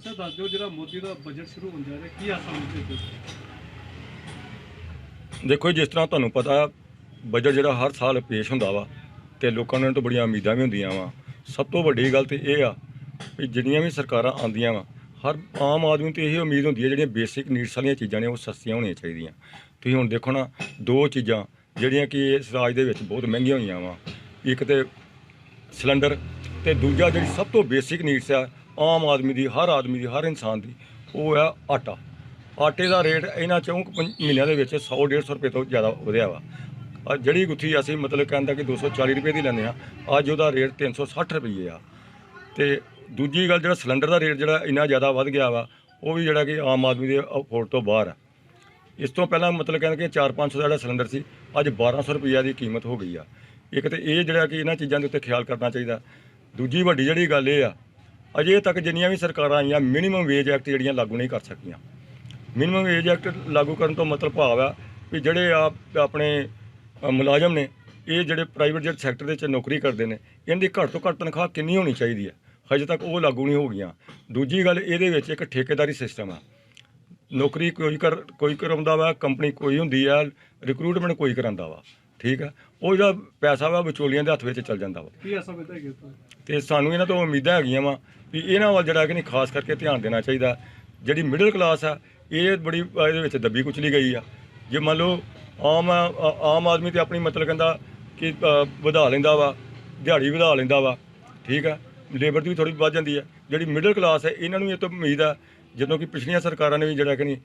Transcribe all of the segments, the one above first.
ਅੱਛਾ ਦੱਸ ਦਿਓ ਜਿਹੜਾ ਮੋਦੀ ਦਾ ਬਜਟ ਸ਼ੁਰੂ ਹੋਣ ਜਾ ਰਿਹਾ ਕੀ ਆਸਾਂ ਵਿੱਚ देखो जिस तरह तुहानूं पता बजट जिहड़ा हर साल पेश हुंदा वा ते लोकां ਨੂੰ तो बड़ियां उम्मीदां भी ਹੁੰਦੀਆਂ ਵਾ। सब तो ਵੱਡੀ ਗੱਲ ਤੇ ਇਹ ਆ ਵੀ ਜਿੰਨੀਆਂ ਵੀ ਸਰਕਾਰਾਂ ਆਉਂਦੀਆਂ ਵਾ ਹਰ ਆਮ ਆਦਮੀ ਤੋਂ ਇਹੀ ਉਮੀਦ ਹੁੰਦੀ ਹੈ ਜਿਹੜੀਆਂ ਬੇਸਿਕ ਨੀਡਸ ਵਾਲੀਆਂ ਚੀਜ਼ਾਂ ਨੇ ਉਹ ਸਸਤੀਆਂ ਹੋਣੀਆਂ ਚਾਹੀਦੀਆਂ। ਤੁਸੀਂ ਹੁਣ ਦੇਖੋ ਨਾ ਦੋ ਚੀਜ਼ਾਂ ਜਿਹੜੀਆਂ ਕਿ ਇਸ ਰਾਜ ਦੇ ਵਿੱਚ ਬਹੁਤ ਮਹਿੰਗੀਆਂ ਹੋਈਆਂ ਵਾ, ਇੱਕ ਤੇ ਸਿਲੰਡਰ ਤੇ ਦੂਜਾ ਜਿਹੜੀ ਸਭ ਤੋਂ ਬੇਸਿਕ ਨੀਡਸ ਆ ਆਮ ਆਦਮੀ ਦੀ ਹਰ ਇਨਸਾਨ ਦੀ ਉਹ ਆ ਆਟਾ। ਆਟੇ ਦਾ ਰੇਟ ਇਹਨਾਂ 4 ਮਹੀਨਿਆਂ ਦੇ ਵਿੱਚ 100-150 ਰੁਪਏ ਤੋਂ ਜ਼ਿਆਦਾ ਵਧਿਆ ਵਾ। ਜਿਹੜੀ ਗੁੱਥੀ ਅਸੀਂ ਮਤਲਬ ਕਹਿੰਦਾ ਕਿ 240 ਰੁਪਏ ਦੀ ਲੈਂਦੇ ਹਾਂ, ਅੱਜ ਉਹਦਾ ਰੇਟ 360 ਰੁਪਏ ਆ। ਤੇ ਦੂਜੀ ਗੱਲ ਜਿਹੜਾ ਸਿਲੰਡਰ ਦਾ ਰੇਟ ਜਿਹੜਾ ਇੰਨਾ ਜ਼ਿਆਦਾ ਵੱਧ ਗਿਆ ਵਾ ਉਹ ਵੀ ਜਿਹੜਾ ਕਿ ਆਮ ਆਦਮੀ ਦੇ ਅਫੋਰਡ ਤੋਂ ਬਾਹਰ ਆ। ਇਸ ਤੋਂ ਪਹਿਲਾਂ ਮਤਲਬ ਕਹਿੰਦੇ ਕਿ 400-500 ਦਾ ਜਿਹੜਾ ਸਿਲੰਡਰ ਸੀ ਅੱਜ 1200 ਰੁਪਈਆ ਦੀ ਕੀਮਤ ਹੋ ਗਈ ਆ। ਇੱਕ ਤਾਂ ਇਹ ਜਿਹੜਾ ਕਿ ਇਹਨਾਂ ਚੀਜ਼ਾਂ ਦੇ ਉੱਤੇ ਖਿਆਲ ਕਰਨਾ ਚਾਹੀਦਾ। ਦੂਜੀ ਵੱਡੀ ਜਿਹੜੀ ਗੱਲ ਇਹ ਆ ਅਜੇ ਤੱਕ ਜਿੰਨੀਆਂ ਵੀ ਸਰਕਾਰਾਂ ਆਈਆਂ ਮਿਨੀਮਮ ਵੇਜ ਐਕਟ ਜਿਹੜੀਆਂ ਲਾਗੂ ਨਹੀਂ ਕਰ ਸਕੀਆਂ। ਮਿਨੀਮਮ ਵੇਜ ਐਕਟ ਲਾਗੂ ਕਰਨ ਤੋਂ ਮਤਲਬ ਭਾਵ ਆ ਵੀ ਜਿਹੜੇ ਆਪਣੇ ਮੁਲਾਜ਼ਮ ਨੇ ਇਹ ਜਿਹੜੇ ਪ੍ਰਾਈਵੇਟ ਜਿਹੜੇ ਸੈਕਟਰ ਦੇ ਵਿੱਚ ਨੌਕਰੀ ਕਰਦੇ ਨੇ ਇਹਦੀ ਘੱਟ ਤੋਂ ਘੱਟ ਤਨਖਾਹ ਕਿੰਨੀ ਹੋਣੀ ਚਾਹੀਦੀ ਹੈ, ਹਜੇ ਤੱਕ ਉਹ ਲਾਗੂ ਨਹੀਂ ਹੋ ਗਈਆਂ। ਦੂਜੀ ਗੱਲ ਇਹਦੇ ਵਿੱਚ ਇੱਕ ਠੇਕੇਦਾਰੀ ਸਿਸਟਮ ਆ। ਨੌਕਰੀ ਕੋਈ ਕਰਾਉਂਦਾ ਵਾ, ਕੰਪਨੀ ਕੋਈ ਹੁੰਦੀ ਆ, ਰਿਕਰੂਟਮੈਂਟ ਕੋਈ ਕਰਾਉਂਦਾ ਵਾ, ਠੀਕ ਆ। ਉਹ ਜਿਹੜਾ ਪੈਸਾ ਵਾ ਵਿਚੋਲੀਆਂ ਦੇ ਹੱਥ ਵਿੱਚ ਚੱਲ ਜਾਂਦਾ ਵਾ। ਤੇ ਸਾਨੂੰ ਇਹਨਾਂ ਤੋਂ ਉਮੀਦਾਂ ਹੈਗੀਆਂ ਵਾ ਵੀ ਇਹਨਾਂ ਵੱਲ ਜਿਹੜਾ ਕਿ ਨਹੀਂ ਖਾਸ ਕਰਕੇ ਧਿਆਨ ਦੇਣਾ ਚਾਹੀਦਾ। ਜਿਹੜੀ ਮਿਡਲ ਕਲਾਸ ਆ ਇਹ ਬੜੀ ਇਹਦੇ ਵਿੱਚ ਦੱਬੀ ਕੁਚਲੀ ਗਈ ਆ। ਜੇ ਮੰਨ ਲਓ ਆਮ ਆਦਮੀ ਤੇ ਆਪਣੀ ਮਤਲਬ ਕਹਿੰਦਾ ਕਿ ਵਧਾ ਲੈਂਦਾ ਵਾ, ਦਿਹਾੜੀ ਵਧਾ ਲੈਂਦਾ ਵਾ, ਠੀਕ ਆ, ਲੇਬਰ ਦੀ ਵੀ ਥੋੜ੍ਹੀ ਵੱਧ ਜਾਂਦੀ ਹੈ। ਜਿਹੜੀ ਮਿਡਲ ਕਲਾਸ ਹੈ ਇਹਨਾਂ ਨੂੰ ਇਹ ਤੋਂ ਉਮੀਦ ਆ ਜਦੋਂ ਕਿ ਪਿਛਲੀਆਂ ਸਰਕਾਰਾਂ ਨੇ ਵੀ ਜਿਹੜਾ ਕਿ ਨਹੀਂ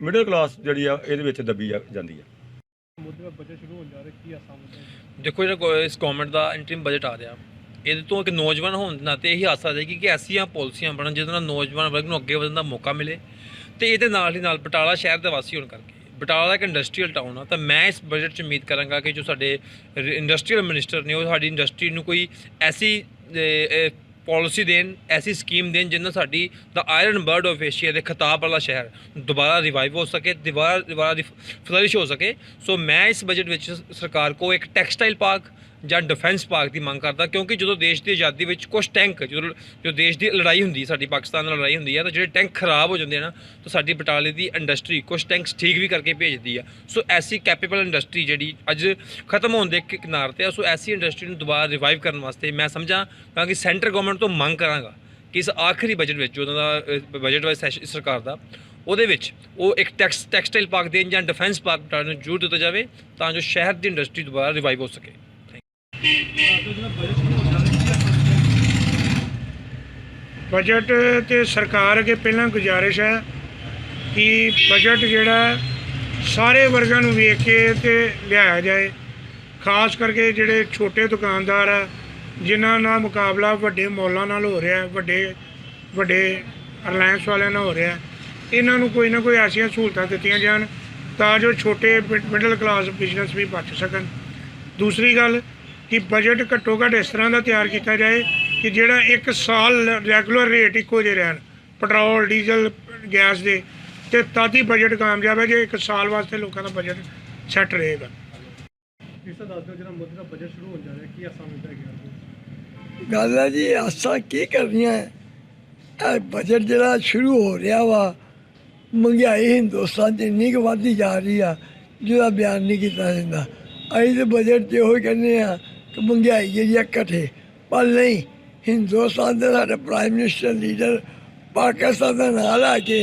ਮਿਡਲ ਕਲਾਸ ਜਿਹੜੀ ਆ ਇਹਦੇ ਵਿੱਚ ਦੱਬੀ ਜਾਂਦੀ ਆ। ਮੋਦੀ ਦਾ ਬਜਟ ਸ਼ੁਰੂ ਹੋਣ ਜਾ ਰਿਹਾ ਕੀ ਆਸਾਂ ਦੇਖੋ ਜਿਹੜਾ ਇਸ ਗੌਰਮੈਂਟ ਦਾ ਇੰਟਰਿਮ ਬਜਟ ਆ ਰਿਹਾ ਇਹਦੇ ਤੋਂ ਇੱਕ ਨੌਜਵਾਨ ਹੋਣ ਦੇ ਨਾਤੇ ਇਹੀ ਆਸ ਆ ਜਾਏਗੀ ਕਿ ਐਸੀਆਂ ਪਾਲਿਸੀਆਂ ਬਣਨ ਜਿਹਦੇ ਨਾਲ ਨੌਜਵਾਨ ਵਰਗ ਨੂੰ ਅੱਗੇ ਵਧਣ ਦਾ ਮੌਕਾ ਮਿਲੇ। ਤੇ ਇਹਦੇ ਨਾਲ ਹੀ ਨਾਲ ਬਟਾਲਾ ਸ਼ਹਿਰ ਦੇ ਵਾਸੀ ਹੋਣ ਕਰਕੇ ਬਟਾਲਾ ਇੱਕ ਇੰਡਸਟਰੀਅਲ ਟਾਊਨ ਆ, ਤਾਂ ਮੈਂ ਇਸ ਬਜਟ 'ਚ ਉਮੀਦ ਕਰਾਂਗਾ ਕਿ ਜੋ ਸਾਡੇ ਇੰਡਸਟਰੀਅਲ ਮਿਨਿਸਟਰ ਨੇ ਉਹ ਸਾਡੀ ਇੰਡਸਟਰੀ ਨੂੰ ਕੋਈ ਐਸੀ ਪਾਲਿਸੀ ਦੇਣ, ਐਸੀ ਸਕੀਮ ਦੇਣ ਜਿਹਦੇ ਨਾਲ ਸਾਡੀ ਦਾ ਆਇਰਨ ਬਰਡ ਆਫ ਏਸ਼ੀਆ ਦੇ ਖਿਤਾਬ ਵਾਲਾ ਸ਼ਹਿਰ ਦੁਬਾਰਾ ਰਿਵਾਈਵ ਹੋ ਸਕੇ, ਦੁਬਾਰਾ ਦੀ ਫਲਰਿਸ਼ ਹੋ ਸਕੇ। ਸੋ ਮੈਂ ਇਸ ਬਜਟ ਵਿੱਚ ਸਰਕਾਰ ਕੋ ਇੱਕ ਟੈਕਸਟਾਈਲ ਪਾਰਕ ਜਾਂ ਡਿਫੈਂਸ ਪਾਰਕ ਦੀ ਮੰਗ ਕਰਦਾ, ਕਿਉਂਕਿ ਜਦੋਂ ਦੇਸ਼ ਦੀ ਆਜ਼ਾਦੀ ਵਿੱਚ ਕੁਝ ਟੈਂਕ ਜੋ ਦੇਸ਼ ਦੀ ਲੜਾਈ ਹੁੰਦੀ, ਸਾਡੀ ਪਾਕਿਸਤਾਨ ਨਾਲ ਲੜਾਈ ਹੁੰਦੀ ਹੈ, ਤਾਂ ਜਿਹੜੇ ਟੈਂਕ ਖਰਾਬ ਹੋ ਜਾਂਦੇ ਆ ਨਾ, ਤਾਂ ਸਾਡੀ ਬਟਾਲੇ ਦੀ ਇੰਡਸਟਰੀ ਕੁਝ ਟੈਂਕਸ ਠੀਕ ਵੀ ਕਰਕੇ ਭੇਜਦੀ ਆ। ਸੋ ਐਸੀ ਕੈਪੇਬਲ ਇੰਡਸਟਰੀ ਜਿਹੜੀ ਅੱਜ ਖਤਮ ਹੋਣ ਦੇ ਕਿਨਾਰੇ 'ਤੇ ਆ, ਸੋ ਐਸੀ ਇੰਡਸਟਰੀ ਨੂੰ ਦੁਬਾਰਾ ਰਿਵਾਈਵ ਕਰਨ ਵਾਸਤੇ ਮੈਂ ਸਮਝਾਂ ਕਿ ਸੈਂਟਰ ਗੌਰਮੈਂਟ ਤੋਂ ਮੰਗ ਕਰਾਂਗਾ ਕਿ ਇਸ ਆਖਰੀ ਬਜਟ ਵਿੱਚ ਉਹਨਾਂ ਦਾ ਬਜਟ ਵਾਈਜ਼ ਸੈਸ਼ਨ ਸਰਕਾਰ ਦਾ ਉਹਦੇ ਵਿੱਚ ਉਹ ਇੱਕ ਟੈਕਸਟਾਈਲ ਪਾਰਕ ਦੇਣ ਜਾਂ ਡਿਫੈਂਸ ਪਾਰਕ ਬਟਾਲੇ ਨੂੰ ਜ਼ਰੂਰ ਦਿੱਤਾ ਜਾਵੇ ਤਾਂ ਜੋ ਸ਼ਹਿਰ ਦੀ ਇੰਡਸਟਰੀ ਦੁਬਾਰਾ ਰਿਵਾਈਵ ਹੋ ਸਕੇ। बजट तो सरकार अगे पहला गुजारिश है कि बजट जोड़ा सारे वर्गों को वेख के तो लिया जाए, खास करके जोड़े छोटे दुकानदार है जिन्हों ना मुकाबला वड्डे मॉलों नाल हो रहा है, वड्डे रिलायंस वाले नाल हो रहा है। इन्हों कोई ना कोई ऐसिया सहूलतां दित्तियां जान तां जो छोटे मिडल क्लास बिजनेस भी बच सकन। दूसरी गल कि बजट घट्टो घट्ट इस तरह का तैयार किया जाए कि जोड़ा एक साल रैगूलर रेट इक्को जे रहन पेट्रोल डीजल गैस के, तो तद ही बजट कामयाब है जो एक साल वास्ते लोगों का बजट सैट रहेगा। गल है जी आसा की करनिया है, बजट जरा शुरू हो रहा वा, महंगाई हिंदुस्तान च इन्नी क वधदी जा रही है जिसका बयान नहीं किया जाता। अं तो बजट च यो कहने कि महंगाई जी घटे, पर नहीं, हिंदुस्तान के साढ़े प्राइम मिनिस्टर लीडर पाकिस्तान का नाम लैके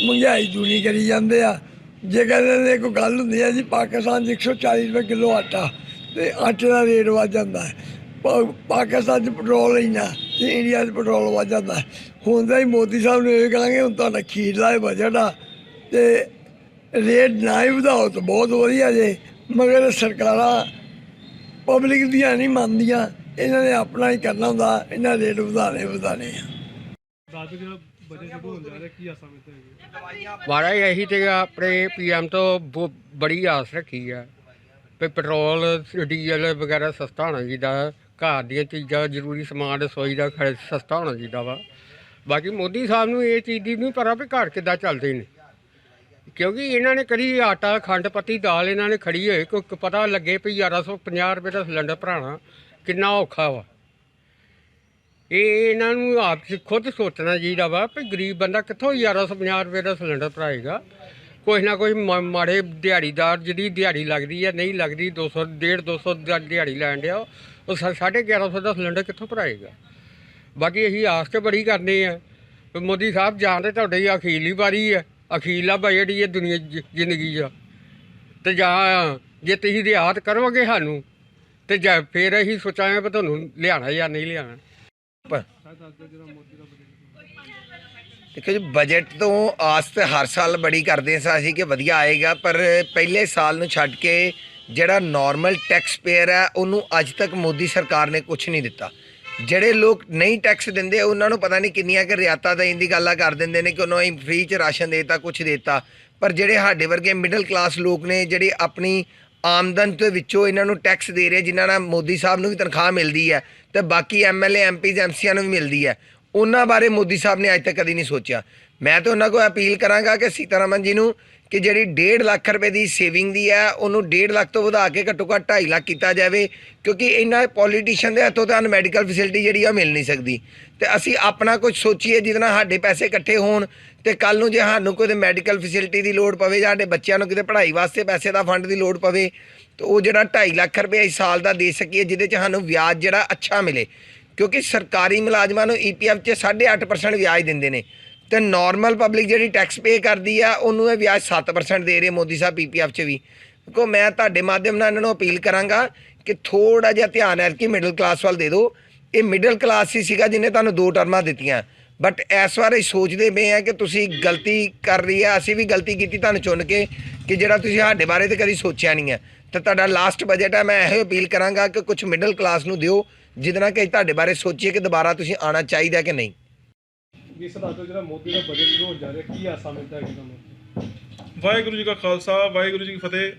महंगाई दूनी करी जाते हैं। जे कहते कोई गल होंगी है जी पाकिस्तान 140 रुपये किलो आटा, तो आटे का रेट बढ़ जाता है। पाकिस्तान पेट्रोल इन्ना तो इंडिया पेट्रोल बढ़ जाता है। हूँ तो मोदी साहब ने यह कहेंगे हूँ तो खीरला बजट आ तो रेट ना ही बढ़ाओ तो बहुत वधिया जे, मगर सरकार पब्लिक दियाँ नहीं मानदियाँ, इन्होंने अपना ही करना होंदा, इन्हें रेट बढ़ाने महाराज यही तो अपने PM तो बड़ी आस रखी है भी पेट्रोल डीजल वगैरह सस्ता होना चाहिए, घर दी चीज़ा जरूरी समान रसोई का सस्ता होना चाहिए वा। बाकी मोदी साहब नूं ये चीज़ की नहीं पता भी घर किद्दां चलदे ने, क्योंकि इन्होंने करी आटा खंड पत्ती दाल इन्होंने खड़ी होए कोई पता लगे भी 1150 रुपये का सिलेंडर भराना कितना औखा वा। ਇਹ ਇਹਨਾਂ ਨੂੰ ਆਪ ਖੁਦ ਸੋਚਣਾ ਚਾਹੀਦਾ ਵਾ ਵੀ ਗਰੀਬ ਬੰਦਾ ਕਿੱਥੋਂ 1150 ਰੁਪਏ ਦਾ ਸਿਲੰਡਰ ਭਰਾਏਗਾ। ਕੋਈ ਨਾ ਕੋਈ ਮਾੜੇ ਦਿਹਾੜੀਦਾਰ ਜਿਹਦੀ ਦਿਹਾੜੀ ਲੱਗਦੀ ਹੈ ਨਹੀਂ ਲੱਗਦੀ 200 150 ਦਾ ਦਿਹਾੜੀ ਲੈਣ ਡਿਆ ਉਹ 1150 ਦਾ ਸਿਲੰਡਰ ਕਿੱਥੋਂ ਭਰਾਏਗਾ। ਬਾਕੀ ਅਸੀਂ ਆਸ ਤੇ ਬੜੀ ਕਰਦੇ ਆ ਵੀ ਮੋਦੀ ਸਾਹਿਬ ਜਾਣਦੇ ਤੁਹਾਡੀ ਅਖੀਰਲੀ ਵਾਰੀ ਹੈ, ਅਖੀਰਲਾ ਬਜਟ ਹੀ ਹੈ ਦੁਨੀਆ ਜ਼ਿੰਦਗੀ 'ਚ, ਤੇ ਜਾਂ ਜੇ ਤੁਸੀਂ ਰਿਆਤ ਕਰੋਗੇ ਸਾਨੂੰ ਤੇ ਜਾਂ ਫਿਰ ਅਸੀਂ ਸੋਚਾਂਗੇ ਵੀ ਤੁਹਾਨੂੰ ਲਿਆਉਣਾ ਜਾਂ ਨਹੀਂ ਲਿਆਉਣਾ। ਦੇਖੋ ਜੀ, ਬਜਟ ਤੋਂ ਆਸ ਤਾਂ ਹਰ ਸਾਲ ਬੜੀ ਕਰਦੇ ਸਾਂ ਅਸੀਂ ਕਿ ਵਧੀਆ ਆਏਗਾ, ਪਰ ਪਹਿਲੇ ਸਾਲ ਨੂੰ ਛੱਡ ਕੇ ਜਿਹੜਾ ਨਾਰਮਲ ਟੈਕਸ ਪੇਅਰ ਹੈ ਉਹਨੂੰ ਅੱਜ ਤੱਕ ਮੋਦੀ ਸਰਕਾਰ ਨੇ ਕੁਝ ਨਹੀਂ ਦਿੱਤਾ। ਜਿਹੜੇ ਲੋਕ ਨਹੀਂ ਟੈਕਸ ਦਿੰਦੇ ਉਹਨਾਂ ਨੂੰ ਪਤਾ ਨਹੀਂ ਕਿੰਨੀਆਂ ਕਿ ਰਿਆਤਾਂ ਦੇਣ ਦੀ ਗੱਲਾਂ ਕਰ ਦਿੰਦੇ ਨੇ ਕਿ ਉਹਨਾਂ ਨੂੰ ਫ੍ਰੀ 'ਚ ਰਾਸ਼ਨ ਦੇਤਾ ਕੁਝ ਦੇਤਾ, ਪਰ ਜਿਹੜੇ ਸਾਡੇ ਵਰਗੇ ਮਿਡਲ ਕਲਾਸ ਲੋਕ ਨੇ ਜਿਹੜੇ ਆਪਣੀ ਆਮਦਨ ਦੇ ਵਿੱਚੋਂ ਇਹਨਾਂ ਨੂੰ ਟੈਕਸ ਦੇ ਰਹੇ, ਜਿਨ੍ਹਾਂ ਨਾਲ ਮੋਦੀ ਸਾਹਿਬ ਨੂੰ ਵੀ ਤਨਖਾਹ ਮਿਲਦੀ ਹੈ ਤੇ ਬਾਕੀ MLA MPs MCs ਨੂੰ ਵੀ ਮਿਲਦੀ ਹੈ, ਉਹਨਾਂ ਬਾਰੇ ਮੋਦੀ ਸਾਹਿਬ ਨੇ ਅੱਜ ਤੱਕ ਕਦੀ ਨਹੀਂ ਸੋਚਿਆ। ਮੈਂ ਤਾਂ ਉਹਨਾਂ ਕੋਲ ਅਪੀਲ ਕਰਾਂਗਾ ਕਿ ਸੀਤਾਰਮਨ ਜੀ ਨੂੰ ਕਿ ਜਿਹੜੀ 1.5 ਲੱਖ ਰੁਪਏ ਦੀ ਸੇਵਿੰਗ ਦੀ ਹੈ ਉਹਨੂੰ 1.5 ਲੱਖ ਤੋਂ ਵਧਾ ਕੇ ਘੱਟੋ ਘੱਟ 2.5 ਲੱਖ ਕੀਤਾ ਜਾਵੇ, ਕਿਉਂਕਿ ਇਹਨਾਂ ਪੋਲੀਟੀਸ਼ੀਅਨ ਦੇ ਹੱਥੋਂ ਤਾਂ ਮੈਡੀਕਲ ਫੈਸਿਲਿਟੀ ਜਿਹੜੀ ਆ ਮਿਲ ਨਹੀਂ ਸਕਦੀ। ਤੇ ਅਸੀਂ ਆਪਣਾ ਕੁਝ ਸੋਚੀਏ ਜਿਹਦੇ ਨਾਲ ਸਾਡੇ ਪੈਸੇ ਇਕੱਠੇ ਹੋਣ ਤੇ ਕੱਲ ਨੂੰ ਜੇ ਸਾਨੂੰ ਕੋਈ ਮੈਡੀਕਲ ਫੈਸਿਲਿਟੀ ਦੀ ਲੋੜ ਪਵੇ ਜਾਂ ਸਾਡੇ ਬੱਚਿਆਂ ਨੂੰ ਕਿਤੇ ਪੜ੍ਹਾਈ ਵਾਸਤੇ ਪੈਸੇ ਦਾ ਫੰਡ ਦੀ ਲੋੜ ਪਵੇ ਤਾਂ ਉਹ ਜਿਹੜਾ 2.5 ਲੱਖ ਰੁਪਏ ਇਸ ਸਾਲ ਦਾ ਦੇ ਸਕੀਏ, ਜਿਹਦੇ 'ਚ ਸਾਨੂੰ ਵਿਆਜ ਜਿਹੜਾ ਅੱਛਾ ਮਿਲੇ, ਕਿਉਂਕਿ ਸਰਕਾਰੀ ਮੁਲਾਜ਼ਮਾਂ ਨੂੰ EPF 'ਚ 8.5% ਵਿਆਜ ਦਿੰਦੇ ਨੇ ਤੇ ਨਾਰਮਲ ਪਬਲਿਕ ਜਿਹੜੀ ਟੈਕਸ ਪੇ ਕਰਦੀ ਆ ਉਹਨੂੰ ਇਹ ਵਿਆਜ 7% ਦੇ ਰਹੇ ਮੋਦੀ ਸਾਹਿਬ PPF 'ਚ ਵੀ। ਕਿਉਂਕਿ ਮੈਂ ਤੁਹਾਡੇ ਮਾਧਿਅਮ ਨਾਲ ਇਹਨਾਂ ਨੂੰ ਅਪੀਲ ਕਰਾਂਗਾ ਕਿ ਥੋੜਾ ਜਿਹਾ ਧਿਆਨ ਹੈ ਕਿ ਮਿਡਲ ਕਲਾਸ ਵੱਲ ਦੇ ਦਿਓ। ਇਹ ਮਿਡਲ ਕਲਾਸ ਹੀ ਸੀਗਾ ਜਿਹਨੇ ਤੁਹਾਨੂੰ 2 ਟਰਮਾਂ ਦਿੱਤੀਆਂ, ਬਟ ਇਸ ਵਾਰ ਅਸੀਂ ਸੋਚਦੇ ਪਏ ਆ ਕਿ ਤੁਸੀਂ ਗਲਤੀ ਕਰ ਰਹੀ ਆ, ਅਸੀਂ ਵੀ ਗਲਤੀ ਕੀਤੀ ਤੁਹਾਨੂੰ ਚੁਣ ਕੇ ਕਿ ਜਿਹੜਾ ਤੁਸੀਂ ਸਾਡੇ ਬਾਰੇ ਤਾਂ ਕਦੀ ਸੋਚਿਆ ਨਹੀਂ ਹੈ। ਤਾਂ ਤੁਹਾਡਾ ਲਾਸਟ ਬਜਟ ਹੈ, ਮੈਂ ਇਹੋ ਅਪੀਲ ਕਰਾਂਗਾ ਕਿ ਕੁਝ ਮਿਡਲ ਕਲਾਸ ਨੂੰ ਦਿਓ ਜਿਹਦੇ ਨਾਲ ਕਿ ਤੁਹਾਡੇ ਬਾਰੇ ਸੋਚੀਏ ਕਿ ਦੁਬਾਰਾ ਤੁਸੀਂ ਆਉਣਾ ਚਾਹੀਦਾ ਕਿ ਨਹੀਂ। ਇਸ ਦਾ ਜਿਹੜਾ ਮੋਦੀ ਦਾ ਬਜਟ ਸ਼ੁਰੂ ਹੋ ਜਾ ਰਿਹਾ ਕੀ ਆਸਾਂ ਮਿਲਦਾ ਹੈ ਤੁਹਾਨੂੰ? ਵਾਹਿਗੁਰੂ ਜੀ ਕਾ ਖਾਲਸਾ ਵਾਹਿਗੁਰੂ ਜੀ ਕੀ ਫਤਿਹ।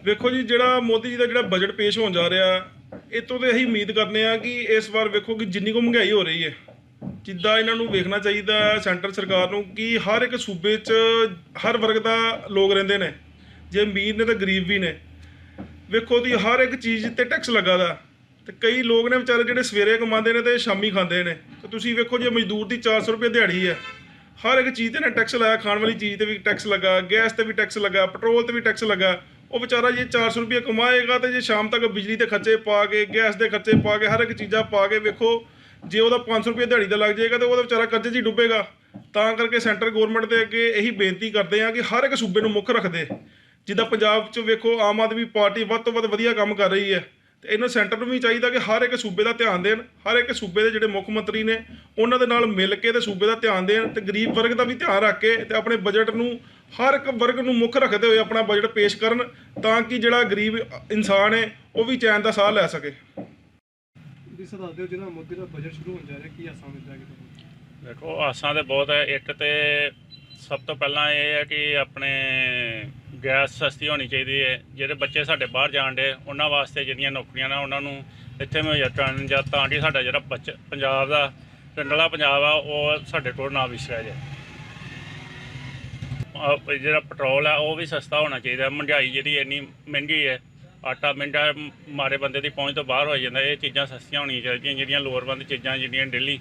ਵੇਖੋ ਜੀ, ਜਿਹੜਾ ਮੋਦੀ ਜੀ ਦਾ ਜਿਹੜਾ ਬਜਟ ਪੇਸ਼ ਹੋਣ ਜਾ ਰਿਹਾ ਇਹ ਤੋਂ ਤੇ ਅਸੀਂ ਉਮੀਦ ਕਰਦੇ ਆ ਕਿ ਇਸ ਵਾਰ ਵੇਖੋ ਕਿ ਜਿੰਨੀ ਕੁ ਮਹਿੰਗਾਈ ਹੋ ਰਹੀ ਹੈ, ਜਿੱਦਾਂ ਇਹਨਾਂ ਨੂੰ ਵੇਖਣਾ ਚਾਹੀਦਾ ਸੈਂਟਰ ਸਰਕਾਰ ਨੂੰ ਕਿ ਹਰ ਇੱਕ ਸੂਬੇ 'ਚ ਹਰ ਵਰਗ ਦਾ ਲੋਕ ਰਹਿੰਦੇ ਨੇ, ਜੇ ਅਮੀਰ ਨੇ ਤਾਂ ਗਰੀਬ ਵੀ ਨੇ। ਵੇਖੋ ਜੀ, ਹਰ ਇੱਕ ਚੀਜ਼ ਤੇ ਟੈਕਸ ਲੱਗਾ ਦਾ ਤੇ ਕਈ ਲੋਕ ਨੇ ਵਿਚਾਰੇ ਜਿਹੜੇ ਸਵੇਰੇ ਕਮਾਉਂਦੇ ਨੇ ਤੇ ਸ਼ਾਮੀ ਖਾਂਦੇ ਨੇ। ਤੇ ਤੁਸੀਂ ਵੇਖੋ ਜੇ ਮਜ਼ਦੂਰ ਦੀ 400 ਰੁਪਏ ਦਿਹਾੜੀ ਹੈ, ਹਰ ਇੱਕ ਚੀਜ਼ ਤੇ ਨਾ ਟੈਕਸ ਲਾਇਆ, ਖਾਣ ਵਾਲੀ ਚੀਜ਼ ਤੇ ਵੀ ਟੈਕਸ ਲੱਗਾ, ਗੈਸ ਤੇ ਵੀ ਟੈਕਸ ਲੱਗਾ, ਪੈਟਰੋਲ ਤੇ ਵੀ ਟੈਕਸ ਲੱਗਾ। ਉਹ ਵਿਚਾਰਾ ਜੇ 400 ਰੁਪਏ ਕਮਾਏਗਾ ਤੇ ਜੇ ਸ਼ਾਮ ਤੱਕ ਬਿਜਲੀ ਦੇ ਖਰਚੇ ਪਾ ਕੇ, ਗੈਸ ਦੇ ਖਰਚੇ ਪਾ ਕੇ, ਹਰ ਇੱਕ ਚੀਜ਼ਾਂ ਪਾ ਕੇ ਵੇਖੋ ਜੇ ਉਹਦਾ 500 ਰੁਪਏ ਦਿਹਾੜੀ ਦਾ ਲੱਗ ਜਾਏਗਾ ਤੇ ਉਹਦਾ ਵਿਚਾਰਾ ਕਰਜ਼ੇ 'ਚ ਹੀ ਡੁੱਬੇਗਾ। ਤਾਂ ਕਰਕੇ ਸੈਂਟਰ ਗੌਰਮੈਂਟ ਦੇ ਅੱਗੇ ਇਹੀ ਬੇਨਤੀ ਕਰਦੇ ਆ ਕਿ ਹਰ ਇੱਕ ਸੂਬੇ ਨੂੰ ਮੁੱਖ ਰੱਖਦੇ, ਜਿੱਦਾਂ ਪੰਜਾਬ 'ਚ ਵੇਖੋ ਆਮ ਆਦਮੀ ਪਾਰਟੀ ਵੱਧ ਤੋਂ ਵੱਧ ਵਧੀਆ ਕੰਮ ਕਰ ਰਹੀ ਹੈ ਤੇ ਇਹਨਾਂ ਸੈਂਟਰ ਨੂੰ ਵੀ ਚਾਹੀਦਾ ਕਿ ਹਰ ਇੱਕ ਸੂਬੇ ਦਾ ਧਿਆਨ ਦੇਣ, ਹਰ ਇੱਕ ਸੂਬੇ ਦੇ ਜਿਹੜੇ ਮੁੱਖ ਮੰਤਰੀ ਨੇ ਉਹਨਾਂ ਦੇ ਨਾਲ ਮਿਲ ਕੇ ਤੇ ਸੂਬੇ ਦਾ ਧਿਆਨ ਦੇਣ ਤੇ ਗਰੀਬ ਵਰਗ ਦਾ ਵੀ ਧਿਆਨ ਰੱਖ ਕੇ ਤੇ ਆਪਣੇ ਬਜਟ ਨੂੰ ਹਰ ਇੱਕ ਵਰਗ ਨੂੰ ਮੁੱਖ ਰੱਖਦੇ ਹੋਏ ਆਪਣਾ ਬਜਟ ਪੇਸ਼ ਕਰਨ, ਤਾਂ ਕਿ ਜਿਹੜਾ ਗਰੀਬ ਇਨਸਾਨ ਹੈ ਉਹ ਵੀ ਚੈਨ ਦਾ ਸਾਹ ਲੈ ਸਕੇ। ਇਸ ਦਾ ਜਿਹੜਾ ਮੋਦੀ ਦਾ ਬਜਟ ਸ਼ੁਰੂ ਹੋਣ ਜਾ ਰਿਹਾ ਕੀ ਆਸਾਂ ਮਿਲਦਾ ਹੈ ਤੁਹਾਨੂੰ? ਦੇਖੋ, ਆਸਾਂ ਤਾਂ ਬਹੁਤ ਹੈ। ਇੱਕ ਤੇ ਸਭ ਤੋਂ ਪਹਿਲਾਂ ਇਹ ਹੈ ਕਿ ਆਪਣੇ ਗੈਸ ਸਸਤੀ ਹੋਣੀ ਚਾਹੀਦੀ ਹੈ। ਜਿਹੜੇ ਬੱਚੇ ਸਾਡੇ ਬਾਹਰ ਜਾਣ ਡੇ ਉਹਨਾਂ ਵਾਸਤੇ ਜਿਹੜੀਆਂ ਨੌਕਰੀਆਂ ਨੇ ਉਹਨਾਂ ਨੂੰ ਇੱਥੇ ਮੁਹੱਈਆ ਕਰਨ, ਜਾਂ ਤਾਂ ਕਿ ਸਾਡਾ ਜਿਹੜਾ ਪੰਜਾਬ ਦਾ ਪਿੰਡਲਾ ਪੰਜਾਬ ਆ ਉਹ ਸਾਡੇ ਕੋਲ ਨਾ ਵਿਸਰਿਆ ਜਾਏ। ਜਿਹੜਾ ਪੈਟਰੋਲ ਆ ਉਹ ਵੀ ਸਸਤਾ ਹੋਣਾ ਚਾਹੀਦਾ। ਮਹਿੰਗਾਈ ਜਿਹੜੀ ਇੰਨੀ ਮਹਿੰਗੀ ਹੈ, ਆਟਾ ਮਿੰਟਾਂ ਮਾਰੇ ਬੰਦੇ ਦੀ ਪਹੁੰਚ ਤੋਂ ਬਾਹਰ ਹੋ ਜਾਂਦਾ। ਇਹ ਚੀਜ਼ਾਂ ਸਸਤੀਆਂ ਹੋਣੀਆਂ ਚਾਹੀਦੀਆਂ, ਜਿਹੜੀਆਂ ਲੋੜਵੰਦ ਚੀਜ਼ਾਂ ਜਿਹੜੀਆਂ ਡੇਲੀ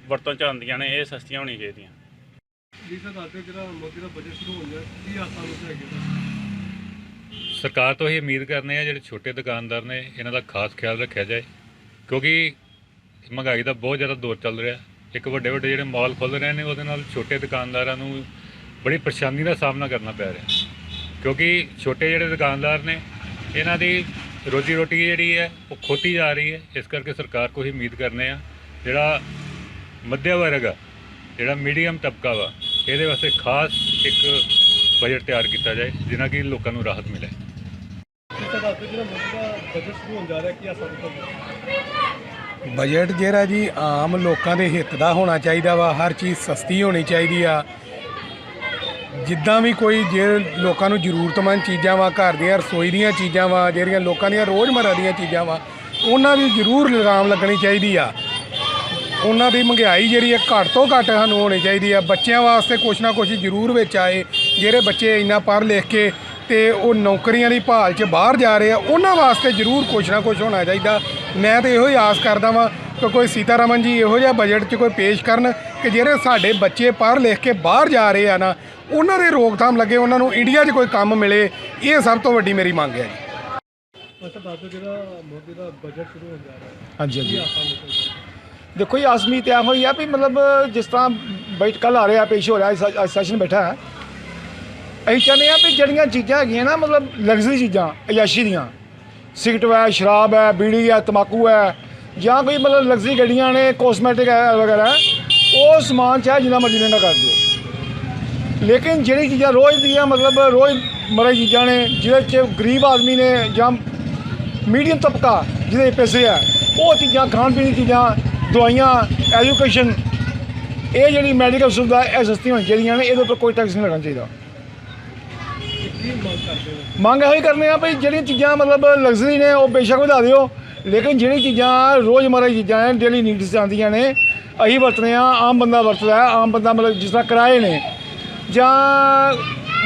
ਵਰਤੋਂ 'ਚ ਆਉਂਦੀਆਂ ਨੇ ਇਹ ਸਸਤੀਆਂ ਹੋਣੀਆਂ ਚਾਹੀਦੀਆਂ। ਜਿਹੜਾ ਮੋਦੀ ਦਾ ਬਜਟ ਸ਼ੁਰੂ ਹੋ ਜਾ ਕੀ ਆਸਾਂ ਮਿਲਦਾ ਹੈ? ਸਰਕਾਰ ਤੋਂ ਇਹ ਉਮੀਦ ਕਰਨੇ ਆ ਜਿਹੜੇ ਛੋਟੇ ਦੁਕਾਨਦਾਰ ਨੇ ਇਹਨਾਂ ਦਾ ਖਾਸ ਖਿਆਲ ਰੱਖਿਆ ਜਾਏ, ਕਿਉਂਕਿ ਮਹਿੰਗਾਈ ਦਾ ਬਹੁਤ ਜ਼ਿਆਦਾ ਦੌਰ ਚੱਲ ਰਿਹਾ। ਇੱਕ ਵੱਡੇ ਜਿਹੜੇ ਮਾਲ ਖੁੱਲ੍ਹ ਰਹੇ ਨੇ ਉਹਦੇ ਨਾਲ ਛੋਟੇ ਦੁਕਾਨਦਾਰਾਂ ਨੂੰ ਬੜੀ ਪਰੇਸ਼ਾਨੀ ਦਾ ਸਾਹਮਣਾ ਕਰਨਾ ਪੈ ਰਿਹਾ, ਕਿਉਂਕਿ ਛੋਟੇ ਜਿਹੜੇ ਦੁਕਾਨਦਾਰ ਨੇ ਇਹਨਾਂ ਦੀ ਰੋਜੀ ਰੋਟੀ ਜਿਹੜੀ ਹੈ ਉਹ ਖੋਤੀ ਜਾ ਰਹੀ ਹੈ। ਇਸ ਕਰਕੇ ਸਰਕਾਰ ਕੋਲ ਹੀ ਉਮੀਦ ਕਰਨੇ ਆ ਜਿਹੜਾ ਮੱਧਿਆ ਵਰਗ ਆ, ਜਿਹੜਾ ਮੀਡੀਅਮ ਤਬਕਾ ਵਾ, ਇਹਦੇ ਵਾਸਤੇ ਖਾਸ ਇੱਕ ਬਜਟ ਤਿਆਰ ਕੀਤਾ ਜਾਏ ਜਿਨ੍ਹਾਂ ਕਿ ਲੋਕਾਂ ਨੂੰ ਰਾਹਤ ਮਿਲੇ। ਜਿਹੜਾ ਮੋਦੀ ਦਾ ਬਜਟ ਸ਼ੁਰੂ ਹੋਣ ਜਾ ਰਿਹਾ ਕੀ ਆਸਾਂ ਮਿਲਦਾ? ਬਜਟ ਜਿਹੜਾ ਜੀ ਆਮ ਲੋਕਾਂ ਦੇ ਹਿੱਤ ਦਾ ਹੋਣਾ ਚਾਹੀਦਾ ਵਾ, ਹਰ ਚੀਜ਼ ਸਸਤੀ ਹੋਣੀ ਚਾਹੀਦੀ ਆ। ਜਿੱਦਾਂ ਵੀ ਕੋਈ ਜੇ ਲੋਕਾਂ ਨੂੰ ਜ਼ਰੂਰਤਮੰਦ ਚੀਜ਼ਾਂ ਵਾ, ਘਰ ਦੀਆਂ ਰਸੋਈ ਦੀਆਂ ਚੀਜ਼ਾਂ ਵਾ, ਜਿਹੜੀਆਂ ਲੋਕਾਂ ਦੀਆਂ ਰੋਜ਼ਮਰਰਾ ਦੀਆਂ ਚੀਜ਼ਾਂ ਵਾ, ਉਹਨਾਂ ਦੀ ਜ਼ਰੂਰ ਲਗਾਮ ਲੱਗਣੀ ਚਾਹੀਦੀ ਆ। ਉਹਨਾਂ ਦੀ ਮਹਿੰਗਾਈ ਜਿਹੜੀ ਹੈ ਘੱਟ ਤੋਂ ਘੱਟ ਸਾਨੂੰ ਹੋਣੀ ਚਾਹੀਦੀ ਆ। ਬੱਚਿਆਂ ਵਾਸਤੇ ਕੁਛ ਨਾ ਕੁਛ ਜ਼ਰੂਰ ਵਿੱਚ ਆਏ। ਜਿਹੜੇ ਬੱਚੇ ਇੰਨਾ ਪੜ੍ਹ ਲਿਖ ਕੇ ਤੇ ਉਹ ਨੌਕਰੀਆਂ ਦੀ ਭਾਲ 'ਚ ਬਾਹਰ ਜਾ ਰਹੇ ਆ, ਉਹਨਾਂ ਵਾਸਤੇ ਜ਼ਰੂਰ ਕੁਛ ਨਾ ਕੁਛ ਹੋਣਾ ਚਾਹੀਦਾ। ਮੈਂ ਤਾਂ ਇਹੋ ਹੀ ਆਸ ਕਰਦਾ ਵਾਂ ਕੋਈ ਸੀਤਾਰਮਨ ਜੀ ਇਹੋ ਜਿਹਾ ਬਜਟ 'ਚ ਕੋਈ ਪੇਸ਼ ਕਰਨ ਕਿ ਜਿਹੜੇ ਸਾਡੇ ਬੱਚੇ ਪੜ੍ਹ ਲਿਖ ਕੇ ਬਾਹਰ ਜਾ ਰਹੇ ਆ ਨਾ, ਉਹਨਾਂ ਦੇ ਰੋਕਥਾਮ ਲੱਗੇ, ਉਹਨਾਂ ਨੂੰ ਇੰਡੀਆ 'ਚ ਕੋਈ ਕੰਮ ਮਿਲੇ। ਇਹ ਸਭ ਤੋਂ ਵੱਡੀ ਮੇਰੀ ਮੰਗ ਹੈ ਜੀ। ਅੱਛਾ ਦੱਸ ਦਿਓ, ਜਿਹੜਾ ਮੋਦੀ ਦਾ ਬਜਟ ਸ਼ੁਰੂ ਹੋਣ ਜਾ ਰਿਹਾ ਹੈ, ਹਾਂਜੀ ਕੀ ਹਾਂਜੀ ਆਸਾਂ ਲੋਕਾਂ ਦੇਖੋ ਜੀ, ਆਸ ਉਮੀਦ ਇਹੋ ਹੀ ਆ ਵੀ ਮਤਲਬ ਜਿਸ ਤਰ੍ਹਾਂ ਬਜਟ ਕੱਲ੍ਹ ਆ ਰਿਹਾ, ਪੇਸ਼ ਹੋ ਰਿਹਾ, ਅੱਜ ਸੈਸ਼ਨ ਬੈਠਾ ਹੈ, ਅਸੀਂ ਚਾਹੁੰਦੇ ਹਾਂ ਵੀ ਜਿਹੜੀਆਂ ਚੀਜ਼ਾਂ ਹੈਗੀਆਂ ਨਾ, ਮਤਲਬ ਲਗਜ਼ਰੀ ਚੀਜ਼ਾਂ ਅਯਾਸ਼ੀ ਦੀਆਂ, ਸਿਗਰਟ ਹੈ, ਸ਼ਰਾਬ ਹੈ, ਬੀੜੀ ਹੈ, ਤੰਬਾਕੂ ਹੈ, ਜਾਂ ਕੋਈ ਮਤਲਬ ਲਗਜ਼ਰੀ ਗੱਡੀਆਂ ਨੇ, ਕੋਸਮੈਟਿਕ ਹੈ ਵਗੈਰਾ, ਉਹ ਸਮਾਨ ਚਾਹੇ ਜਿੰਨਾ ਮਰਜ਼ੀ ਮਹਿੰਗਾ ਕਰ ਦਿਓ। ਲੇਕਿਨ ਜਿਹੜੀ ਚੀਜ਼ਾਂ ਰੋਜ਼ ਦੀਆਂ ਮਤਲਬ ਰੋਜ਼ ਮਰੇ ਚੀਜ਼ਾਂ ਨੇ, ਜਿਹਦੇ 'ਚ ਗਰੀਬ ਆਦਮੀ ਨੇ ਜਾਂ ਮੀਡੀਅਮ ਤਬਕਾ ਜਿਹਦੇ ਪੈਸੇ ਆ, ਉਹ ਚੀਜ਼ਾਂ, ਖਾਣ ਪੀਣ ਦੀਆਂ ਚੀਜ਼ਾਂ, ਦਵਾਈਆਂ, ਐਜੂਕੇਸ਼ਨ, ਇਹ ਜਿਹੜੀ ਮੈਡੀਕਲ ਸੁਵਿਧਾ, ਇਹ ਸਸਤੀਆਂ ਹੋਣੀਆਂ ਚਾਹੀਦੀਆਂ ਨੇ। ਇਹਦੇ ਉੱਪਰ ਕੋਈ ਟੈਕਸ ਨਹੀਂ ਲੱਗਣਾ ਚਾਹੀਦਾ। ਕੀ ਮੰਗ ਕਰਦੇ ਹੋ? ਮੰਗ ਇਹੋ ਹੀ ਕਰਨੇ ਆ ਵੀ ਜਿਹੜੀਆਂ ਚੀਜ਼ਾਂ ਮਤਲਬ ਲਗਜ਼ਰੀ ਨੇ ਉਹ ਬੇਸ਼ੱਕ ਵਧਾ ਦਿਓ, ਲੇਕਿਨ ਜਿਹੜੀ ਚੀਜ਼ਾਂ ਰੋਜ਼ਮਰਰਾ ਦੀ ਚੀਜ਼ਾਂ ਨੇ, ਡੇਲੀ ਨੀਡਸ ਆਉਂਦੀਆਂ ਨੇ, ਅਸੀਂ ਵਰਤਦੇ ਹਾਂ, ਆਮ ਬੰਦਾ ਵਰਤਦਾ ਹੈ। ਆਮ ਬੰਦਾ ਮਤਲਬ ਜਿਸ ਤਰ੍ਹਾਂ ਕਿਰਾਏ ਨੇ, ਜਾਂ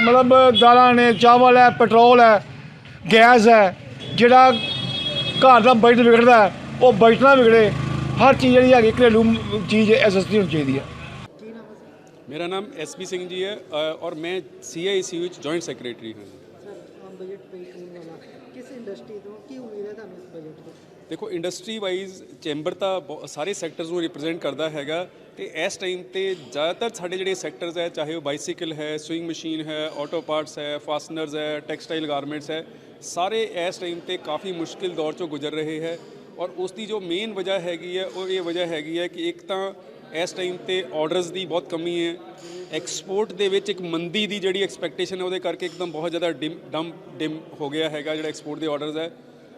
ਮਤਲਬ ਦਾਲਾਂ ਨੇ, ਚਾਵਲ ਹੈ, ਪੈਟਰੋਲ ਹੈ, ਗੈਸ ਹੈ, ਜਿਹੜਾ ਘਰ ਦਾ ਬਜਟ ਵਿਗੜਦਾ ਉਹ ਬਜਟ ਨਾ ਵਿਗੜੇ। ਹਰ ਚੀਜ਼ ਜਿਹੜੀ ਹੈਗੀ ਘਰੇਲੂ ਚੀਜ਼ ਇਹ ਸਸਤੀ ਹੋਣੀ ਚਾਹੀਦੀ ਹੈ। मेरा नाम एसपी सिंह जी है और मैं CICU ਵਿੱਚ ਜੁਆਇੰਟ ਸੈਕਟਰੀ ਹਾਂ। ਬਜਟ ਪੇਸ਼ ਹੋਣ ਵਾਲਾ ਕਿਸ ਇੰਡਸਟਰੀ ਤੋਂ ਕੀ ਉਮੀਦ ਹੈ ਤੁਹਾਨੂੰ ਇਸ ਬਜਟ ਤੋਂ? ਦੇਖੋ, ਇੰਡਸਟਰੀ ਵਾਈਜ਼ ਚੈਂਬਰ ਤਾਂ ਸਾਰੇ ਸੈਕਟਰਸ ਨੂੰ ਰਿਪਰੈਜ਼ੈਂਟ ਕਰਦਾ ਹੈਗਾ, ਤੇ ਇਸ ਟਾਈਮ ਤੇ ਜ਼ਿਆਦਾਤਰ ਸਾਡੇ ਜਿਹੜੇ ਸੈਕਟਰਸ ਹੈ, ਚਾਹੇ ਉਹ ਬਾਈਸਾਈਕਲ ਹੈ, ਸਵਿੰਗ ਮਸ਼ੀਨ ਹੈ, ਆਟੋ ਪਾਰਟਸ ਹੈ, ਫਾਸਟਨਰਸ ਹੈ, ਟੈਕਸਟਾਈਲ ਗਾਰਮੈਂਟਸ ਹੈ, ਸਾਰੇ ਇਸ ਟਾਈਮ ਤੇ ਕਾਫੀ ਮੁਸ਼ਕਿਲ ਦੌਰ ਚੋਂ ਗੁਜ਼ਰ ਰਹੇ ਹੈ। ਔਰ ਉਸ ਦੀ ਜੋ ਮੇਨ ਵਜ੍ਹਾ ਹੈਗੀ ਹੈ ਉਹ ਇਹ ਵਜ੍ਹਾ ਹੈਗੀ ਹੈ ਕਿ ਇੱਕ ਤਾਂ ਇਸ ਟਾਈਮ ਤੇ ਆਰਡਰਸ ਦੀ ਬਹੁਤ ਕਮੀ ਹੈ, ਐਕਸਪੋਰਟ ਦੇ ਵਿੱਚ ਇੱਕ ਮੰਦੀ ਦੀ ਜਿਹੜੀ ਐਕਸਪੈਕਟੇਸ਼ਨ ਹੈ ਉਹਦੇ ਕਰਕੇ ਇੱਕਦਮ ਬਹੁਤ ਜ਼ਿਆਦਾ ਡਿਮ ਹੋ ਗਿਆ ਹੈਗਾ ਜਿਹੜਾ ਐਕਸਪੋਰਟ ਦੇ ਆਰਡਰਸ ਹੈ।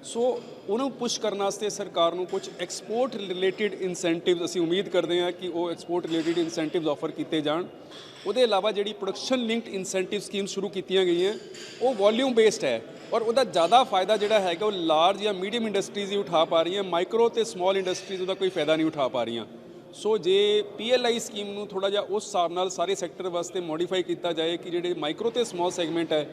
ਸੋ ਉਹਨੂੰ ਪੁਸ਼ ਕਰਨ ਵਾਸਤੇ ਸਰਕਾਰ ਨੂੰ ਕੁਝ ਐਕਸਪੋਰਟ ਰਿਲੇਟਿਡ ਇਨਸੈਂਟਿਵਸ ਅਸੀਂ ਉਮੀਦ ਕਰਦੇ ਹਾਂ ਕਿ ਉਹ ਐਕਸਪੋਰਟ ਰਿਲੇਟਿਡ ਇਨਸੈਂਟਿਵਸ ਆਫਰ ਕੀਤੇ ਜਾਣ। ਉਹਦੇ ਇਲਾਵਾ ਜਿਹੜੀ ਪ੍ਰੋਡਕਸ਼ਨ ਲਿੰਕਡ ਇਨਸੈਂਟਿਵ ਸਕੀਮ ਸ਼ੁਰੂ ਕੀਤੀਆਂ ਗਈਆਂ ਉਹ ਵੋਲਿਊਮ ਬੇਸਡ ਹੈ, ਔਰ ਉਹਦਾ ਜ਼ਿਆਦਾ ਫਾਇਦਾ ਜਿਹੜਾ ਹੈਗਾ ਉਹ ਲਾਰਜ ਜਾਂ ਮੀਡੀਅਮ ਇੰਡਸਟਰੀਜ਼ ਹੀ ਉਠਾ ਪਾ ਰਹੀਆਂ, ਮਾਈਕਰੋ ਤੇ ਸਮਾਲ ਇੰਡਸਟਰੀਜ਼ ਉਹਦਾ ਕੋਈ ਫਾਇਦਾ ਨਹੀਂ ਉਠਾ ਪਾ ਰਹੀਆਂ। ਸੋ ਜੇ PLI ਸਕੀਮ ਨੂੰ ਥੋੜ੍ਹਾ ਜਿਹਾ ਉਸ ਹਿਸਾਬ ਨਾਲ ਸਾਰੇ ਸੈਕਟਰ ਵਾਸਤੇ ਮੋਡੀਫਾਈ ਕੀਤਾ ਜਾਏ ਕਿ ਜਿਹੜੇ ਮਾਈਕਰੋ ਤੇ ਸਮਾਲ ਸੈਗਮੈਂਟ ਹੈ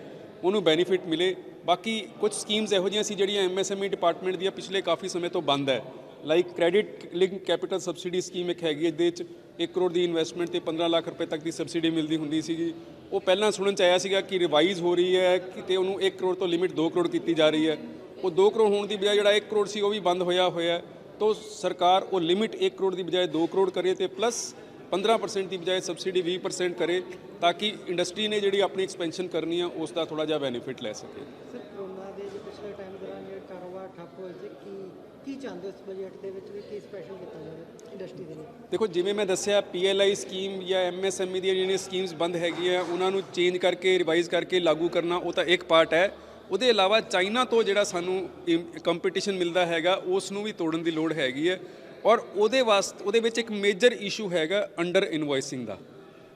ਉਹਨੂੰ ਬੈਨੀਫਿਟ ਮਿਲੇ। ਬਾਕੀ ਕੁਝ ਸਕੀਮਸ ਇਹੋ ਜਿਹੀਆਂ ਸੀ ਜਿਹੜੀਆਂ MSME ਡਿਪਾਰਟਮੈਂਟ ਦੀਆਂ ਪਿਛਲੇ ਕਾਫੀ ਸਮੇਂ ਤੋਂ ਬੰਦ ਹੈ, like credit link capital subsidy scheme ਇੱਕ ਹੈਗੀ, ਜਿਹਦੇ ਵਿੱਚ 1 ਕਰੋੜ ਦੀ ਇਨਵੈਸਟਮੈਂਟ ਤੇ 15 ਲੱਖ ਰੁਪਏ ਤੱਕ ਦੀ ਸਬਸਿਡੀ ਮਿਲਦੀ ਹੁੰਦੀ ਸੀਗੀ। ਉਹ ਪਹਿਲਾਂ ਸੁਣਨ 'ਚ ਆਇਆ ਸੀਗਾ ਕਿ ਰਿਵਾਈਜ਼ ਹੋ ਰਹੀ ਹੈ ਤੇ ਉਹਨੂੰ 1 ਕਰੋੜ ਤੋਂ ਲਿਮਿਟ 2 ਕਰੋੜ ਕੀਤੀ ਜਾ ਰਹੀ ਹੈ। ਉਹ 2 ਕਰੋੜ ਹੋਣ ਦੀ ਬਜਾਏ ਜਿਹੜਾ 1 ਕਰੋੜ ਸੀ ਉਹ ਵੀ ਬੰਦ ਹੋਇਆ तो सरकार वो लिमिट 1 करोड़ की बजाय 2 करोड़ करे तो प्लस 15% की बजाय सबसिडी 20% करे, ताकि इंडस्ट्री ने जी अपनी एक्सपेंशन करनी है उसका थोड़ा जहा बेनीफिट ले सके। सर, कोरोना के पिछले टाइम दौरान जो कारोबार ठप होए थे, की चाहते इस बजट के विच की स्पैशल किया जाए इंडस्ट्री के लिए? देखो, जिवें मैं दस्सिया PLI स्कीम या MSME दी जिहड़ियां स्कीम्स बंद हैगियां उन्होंने चेंज करके रिवाइज करके लागू करना वो तो एक पार्ट है। ਉਹਦੇ ਇਲਾਵਾ ਚਾਈਨਾ ਤੋਂ ਜਿਹੜਾ ਸਾਨੂੰ ਕੰਪੀਟੀਸ਼ਨ ਮਿਲਦਾ ਹੈਗਾ ਉਸ ਨੂੰ ਵੀ ਤੋੜਨ ਦੀ ਲੋੜ ਹੈਗੀ ਹੈ। ਔਰ ਉਹਦੇ ਵਿੱਚ ਇੱਕ ਮੇਜਰ ਇਸ਼ੂ ਹੈਗਾ ਅੰਡਰ ਇਨਵੋਇਸਿੰਗ ਦਾ।